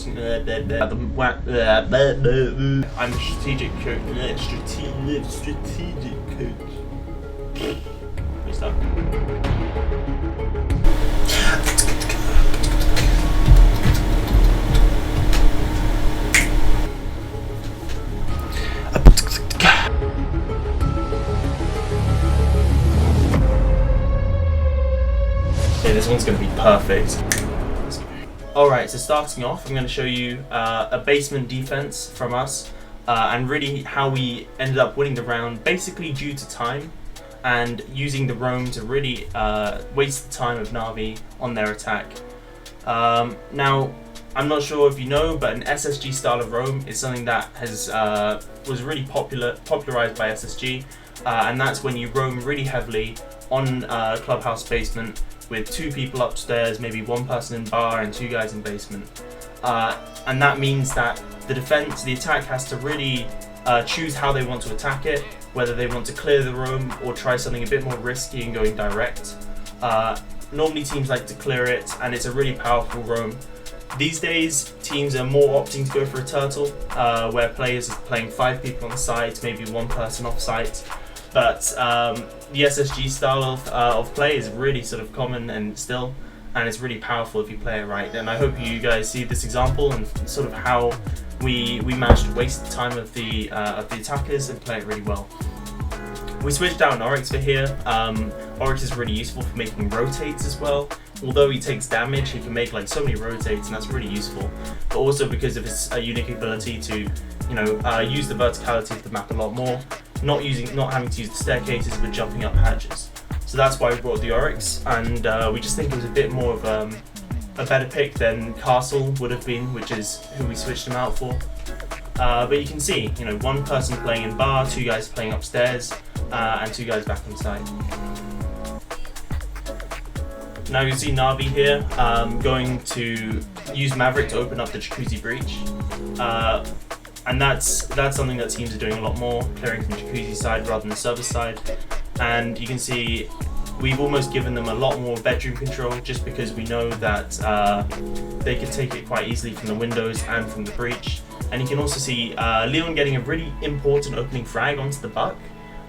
I'm a strategic coach. Strategic coach. Good stuff. Okay, this one's going to be perfect. Alright, so starting off, I'm going to show you a basement defense from us and really how we ended up winning the round basically due to time and using the roam to really waste the time of Na'Vi on their attack. Now, I'm not sure if you know, but an SSG style of roam is something that has was really popularized by SSG, and that's when you roam really heavily on clubhouse basement with 2 people upstairs, maybe 1 person in bar and 2 guys in basement. And that means that the attack has to really choose how they want to attack it, whether they want to clear the roam or try something a bit more risky and going direct. Normally teams like to clear it, and it's a really powerful roam. These days, teams are more opting to go for a turtle, where players are playing 5 people on site, maybe 1 person off site. But the SSG style of play is really sort of common and it's really powerful if you play it right. And I hope you guys see this example and sort of how we managed to waste the time of the attackers and play it really well. We switched out an Oryx for here. Oryx is really useful for making rotates as well. Although he takes damage, he can make like so many rotates, and that's really useful. But also because of his unique ability to, use the verticality of the map a lot more, not having to use the staircases, but jumping up hatches. So that's why we brought the Oryx, and we just think it was a bit more of a better pick than Castle would have been, which is who we switched him out for. But you can see, 1 person playing in bar, 2 guys playing upstairs, and 2 guys back inside. Now you can see Na'Vi here going to use Maverick to open up the Jacuzzi breach. And that's something that teams are doing a lot more, clearing from Jacuzzi side rather than the server side. And you can see we've almost given them a lot more bedroom control just because we know that they can take it quite easily from the windows and from the breach. And you can also see Leon getting a really important opening frag onto the buck,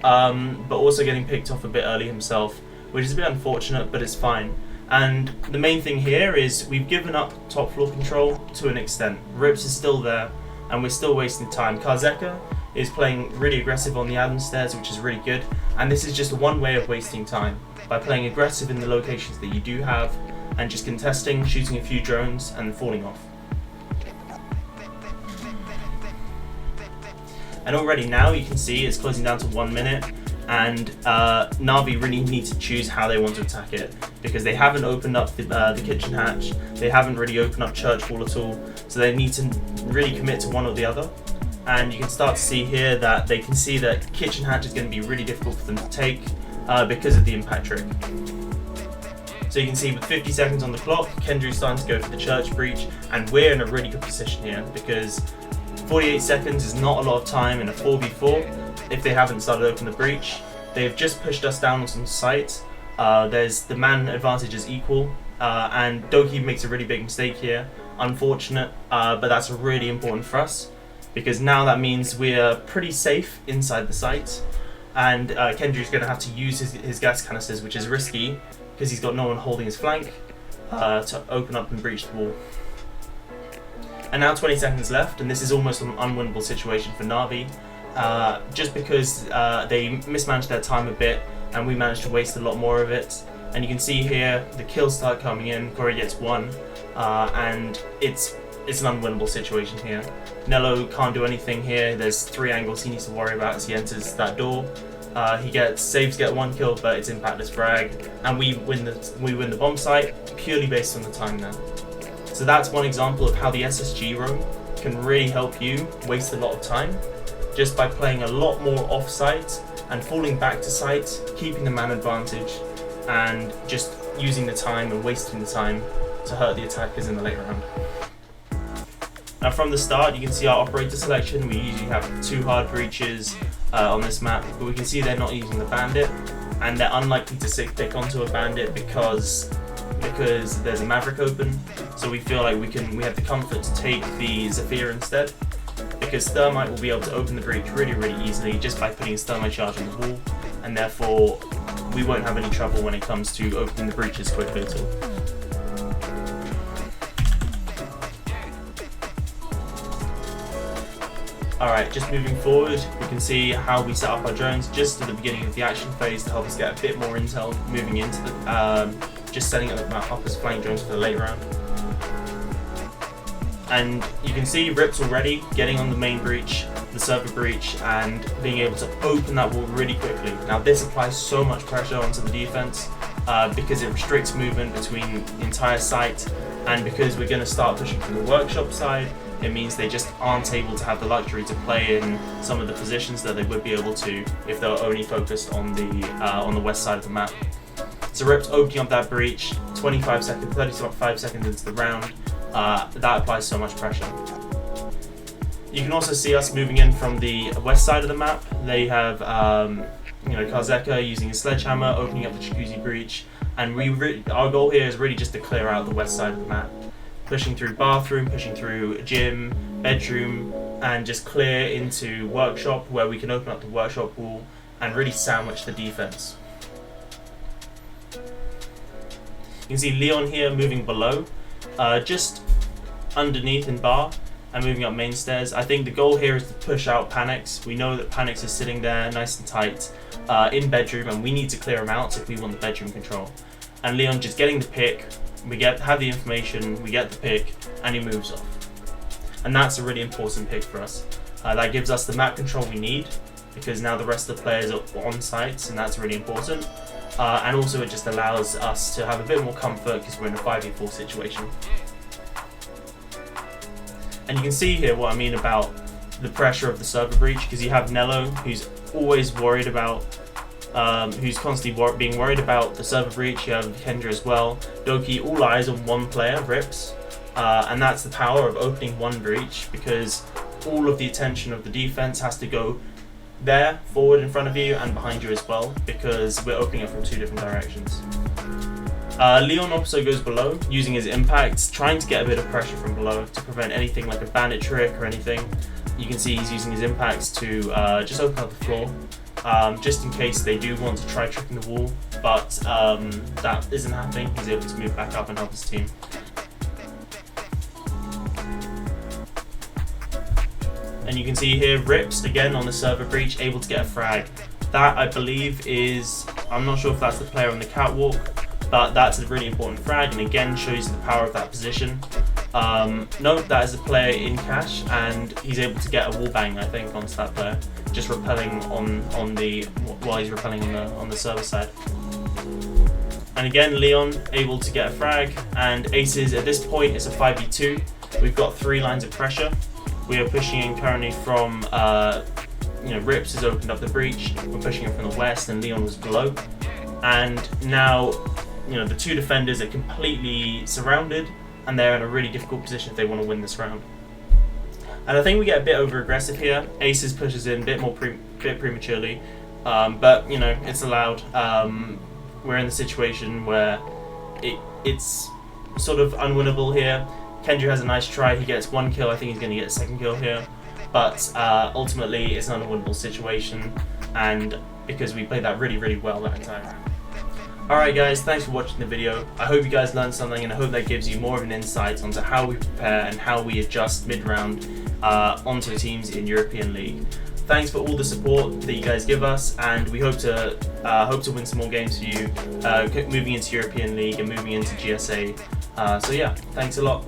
but also getting picked off a bit early himself, which is a bit unfortunate, but it's fine. And the main thing here is we've given up top floor control to an extent. Rips is still there, and we're still wasting time. Karzeka is playing really aggressive on the admin stairs, which is really good. And this is just one way of wasting time, by playing aggressive in the locations that you do have, and just contesting, shooting a few drones, and falling off. And already now you can see it's closing down to 1 minute, and Na'Vi really need to choose how they want to attack it, because they haven't opened up the kitchen hatch, they haven't really opened up church wall at all, so they need to really commit to one or the other. And you can start to see here that they can see that kitchen hatch is going to be really difficult for them to take because of the impact trick. So you can see with 50 seconds on the clock, Kendry's starting to go for the church breach, and we're in a really good position here because 48 seconds is not a lot of time in a 4v4 if they haven't started opening the breach. They've just pushed us down on some sites. There's the man advantage is equal, and Doki makes a really big mistake here. Unfortunate, but that's really important for us because now that means we're pretty safe inside the site, and Kendry's going to have to use his gas canisters, which is risky because he's got no one holding his flank to open up and breach the wall. And now 20 seconds left, and this is almost an unwinnable situation for Na'Vi, just because they mismanaged their time a bit, and we managed to waste a lot more of it. And you can see here the kills start coming in. Corey gets 1, and it's an unwinnable situation here. Nello can't do anything here. There's 3 angles he needs to worry about as he enters that door. Saves get 1 kill, but it's impactless frag, and we win the bomb site purely based on the time now. So that's one example of how the SSG roam can really help you waste a lot of time just by playing a lot more off-site and falling back to site, keeping the man advantage, and just using the time and wasting the time to hurt the attackers in the late round. Now from the start you can see our operator selection. We usually have 2 hard breaches on this map, but we can see they're not using the bandit, and they're unlikely to sick pick onto a bandit because because there's a Maverick open, so we feel like we have the comfort to take the Zephyr instead, because Thermite will be able to open the breach really easily just by putting his Thermite charge on the wall, and therefore we won't have any trouble when it comes to opening the breaches quickly at all. Alright, just moving forward, we can see how we set up our drones just at the beginning of the action phase to help us get a bit more intel moving into the, just setting up as flank drones for the late round. And you can see Rips already getting on the main breach, the server breach, and being able to open that wall really quickly. Now this applies so much pressure onto the defense because it restricts movement between the entire site, and because we're going to start pushing from the workshop side, it means they just aren't able to have the luxury to play in some of the positions that they would be able to if they were only focused on the west side of the map. So Rips opening up that breach, 35 seconds into the round, that applies so much pressure. You can also see us moving in from the west side of the map. They have Karzeka using his sledgehammer, opening up the jacuzzi breach, and our goal here is really just to clear out the west side of the map. Pushing through bathroom, pushing through gym, bedroom, and just clear into workshop where we can open up the workshop wall and really sandwich the defense. You can see Leon here moving below, just underneath in bar and moving up main stairs. I think the goal here is to push out Panics. We know that Panics is sitting there nice and tight in bedroom, and we need to clear him out if we want the bedroom control. And Leon just getting the pick, have the information, we get the pick, and he moves off. And that's a really important pick for us. That gives us the map control we need, because now the rest of the players are on site, and that's really important. And also it just allows us to have a bit more comfort because we're in a 5v4 situation. And you can see here what I mean about the pressure of the server breach, because you have Nello, who's always worried about who's constantly being worried about the server breach. You have Kendra as well. Doki, all eyes on one player, Rips, and that's the power of opening one breach, because all of the attention of the defense has to go there, forward in front of you, and behind you as well, because we're opening it from two different directions. Leon also goes below, using his impacts, trying to get a bit of pressure from below to prevent anything like a bandit trick or anything. You can see he's using his impacts to just open up the floor, just in case they do want to try tricking the wall, but that isn't happening. He's able to move back up and help his team. And you can see here Rips again on the server breach, able to get a frag. That I believe is, I'm not sure if that's the player on the catwalk, but that's a really important frag, and again shows the power of that position. No, that is a player in cash, and he's able to get a wall bang, I think, onto that player, just repelling while he's repelling on the server side. And again, Leon able to get a frag, and Aces at this point is a 5v2. We've got 3 lines of pressure. We are pushing in currently from, Rips has opened up the breach. We're pushing in from the west, and Leon was below. And now, the 2 defenders are completely surrounded, and they're in a really difficult position if they want to win this round. And I think we get a bit over aggressive here. Aces pushes in a bit prematurely, but it's allowed. We're in the situation where it's sort of unwinnable here. Kendra has a nice try, he gets 1 kill, I think he's going to get a 2nd kill here, but ultimately it's an unwinnable situation, and because we played that really well that time. Alright guys, thanks for watching the video. I hope you guys learned something, and I hope that gives you more of an insight onto how we prepare and how we adjust mid-round onto teams in European League. Thanks for all the support that you guys give us, and we hope to win some more games for you, moving into European League and moving into GSA. So yeah, thanks a lot.